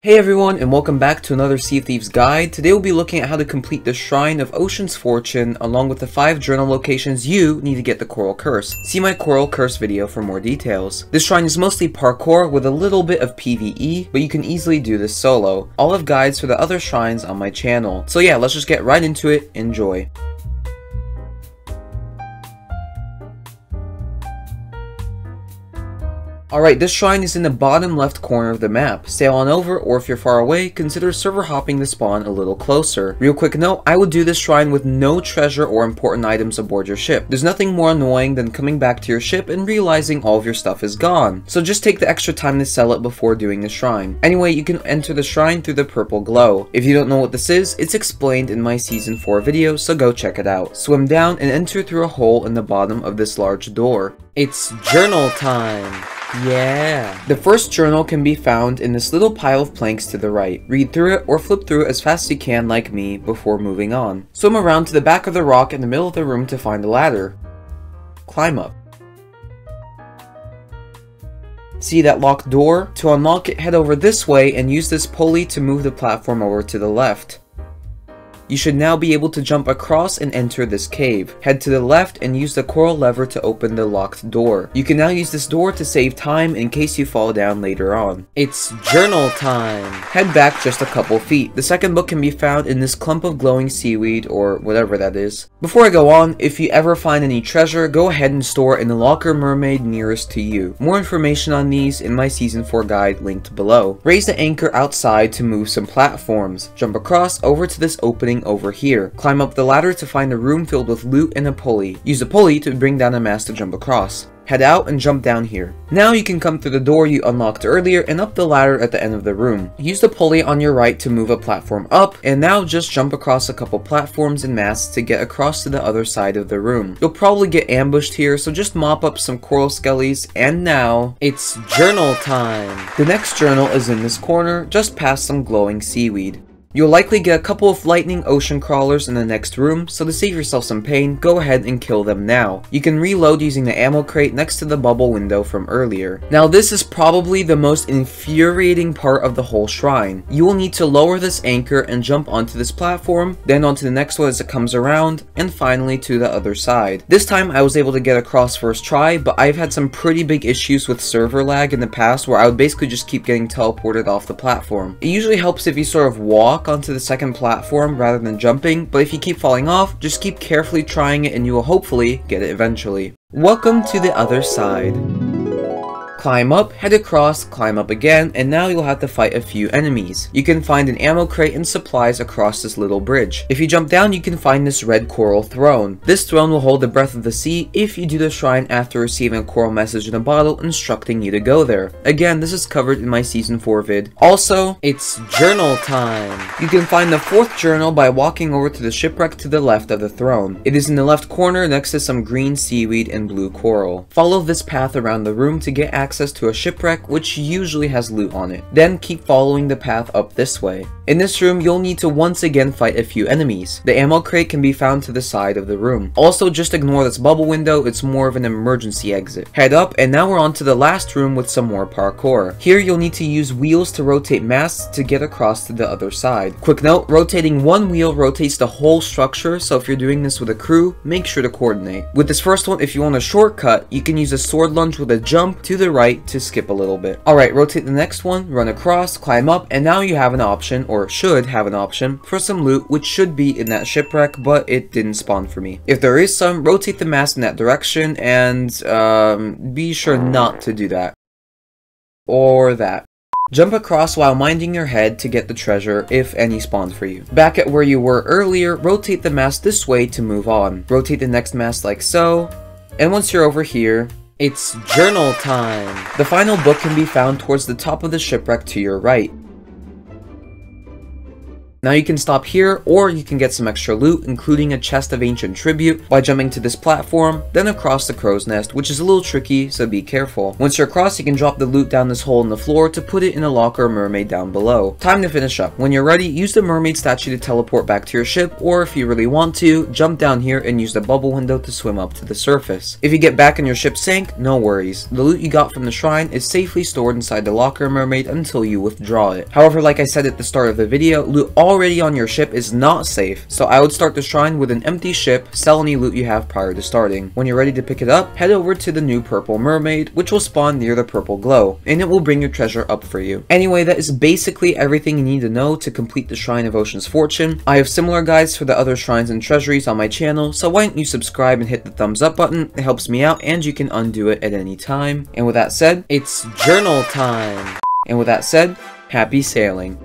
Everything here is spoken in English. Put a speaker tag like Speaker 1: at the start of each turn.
Speaker 1: Hey everyone, and welcome back to another Sea of Thieves guide. Today we'll be looking at how to complete the Shrine of Ocean's Fortune, along with the 5 journal locations you need to get the Coral Curse. See my Coral Curse video for more details. This shrine is mostly parkour with a little bit of PvE, but you can easily do this solo. I'll have guides for the other shrines on my channel. So yeah, let's just get right into it. Enjoy. Alright, this shrine is in the bottom left corner of the map. Sail on over, or if you're far away, consider server hopping the spawn a little closer. Real quick note, I would do this shrine with no treasure or important items aboard your ship. There's nothing more annoying than coming back to your ship and realizing all of your stuff is gone. So just take the extra time to sell it before doing the shrine. Anyway, you can enter the shrine through the purple glow. If you don't know what this is, it's explained in my season 4 video, so go check it out. Swim down and enter through a hole in the bottom of this large door. It's journal time! Yeah! The first journal can be found in this little pile of planks to the right. Read through it or flip through it as fast as you can like me before moving on. Swim around to the back of the rock in the middle of the room to find a ladder. Climb up. See that locked door? To unlock it, head over this way and use this pulley to move the platform over to the left. You should now be able to jump across and enter this cave. Head to the left and use the coral lever to open the locked door. You can now use this door to save time in case you fall down later on. It's journal time! Head back just a couple feet. The second book can be found in this clump of glowing seaweed, or whatever that is. Before I go on, if you ever find any treasure, go ahead and store it in the locker mermaid nearest to you. More information on these in my season 4 guide linked below. Raise the anchor outside to move some platforms. Jump across over to this opening over here. Climb up the ladder to find a room filled with loot and a pulley. Use the pulley to bring down a mast to jump across. Head out and jump down here. Now you can come through the door you unlocked earlier and up the ladder at the end of the room. Use the pulley on your right to move a platform up, and now just jump across a couple platforms and masts to get across to the other side of the room. You'll probably get ambushed here, so just mop up some coral skellies, and now it's journal time! The next journal is in this corner, just past some glowing seaweed. You'll likely get a couple of lightning ocean crawlers in the next room, so to save yourself some pain, go ahead and kill them now. You can reload using the ammo crate next to the bubble window from earlier. Now this is probably the most infuriating part of the whole shrine. You will need to lower this anchor and jump onto this platform, then onto the next one as it comes around, and finally to the other side. This time I was able to get across first try, but I've had some pretty big issues with server lag in the past where I would basically just keep getting teleported off the platform. It usually helps if you sort of walk onto the second platform rather than jumping, but if you keep falling off, just keep carefully trying it and you will hopefully get it eventually. Welcome to the other side. Climb up, head across, climb up again, and now you'll have to fight a few enemies. You can find an ammo crate and supplies across this little bridge. If you jump down, you can find this red coral throne. This throne will hold the breath of the sea if you do the shrine after receiving a coral message in a bottle instructing you to go there. Again, this is covered in my season 4 vid. Also, it's journal time! You can find the 4th journal by walking over to the shipwreck to the left of the throne. It is in the left corner next to some green seaweed and blue coral. Follow this path around the room to get access to a shipwreck which usually has loot on it. Then keep following the path up this way. In this room, you'll need to once again fight a few enemies. The ammo crate can be found to the side of the room. Also, just ignore this bubble window, it's more of an emergency exit. Head up, and now we're on to the last room with some more parkour. Here you'll need to use wheels to rotate masts to get across to the other side. Quick note, rotating one wheel rotates the whole structure, so if you're doing this with a crew, make sure to coordinate. With this first one, if you want a shortcut, you can use a sword lunge with a jump to the right to skip a little bit. Alright, rotate the next one, run across, climb up, and now you have an option, or should have an option, for some loot, which should be in that shipwreck, but it didn't spawn for me. If there is some, rotate the mast in that direction, and be sure not to do that. Or that. Jump across while minding your head to get the treasure, if any spawns for you. Back at where you were earlier, rotate the mast this way to move on. Rotate the next mast like so, and once you're over here, it's journal time! The final book can be found towards the top of the shipwreck to your right. Now you can stop here, or you can get some extra loot, including a chest of ancient tribute, by jumping to this platform, then across the crow's nest, which is a little tricky, so be careful. Once you're across, you can drop the loot down this hole in the floor to put it in a locker or mermaid down below. Time to finish up. When you're ready, use the mermaid statue to teleport back to your ship, or if you really want to, jump down here and use the bubble window to swim up to the surface. If you get back and your ship sank, no worries. The loot you got from the shrine is safely stored inside the locker mermaid until you withdraw it. However, like I said at the start of the video, loot already on your ship is not safe, so I would start the shrine with an empty ship, sell any loot you have prior to starting. When you're ready to pick it up, head over to the new purple mermaid, which will spawn near the purple glow, and it will bring your treasure up for you. Anyway, that is basically everything you need to know to complete the Shrine of Ocean's Fortune. I have similar guides for the other shrines and treasuries on my channel, so why don't you subscribe and hit the thumbs up button? It helps me out, and you can undo it at any time. And with that said, it's journal time! And with that said, happy sailing.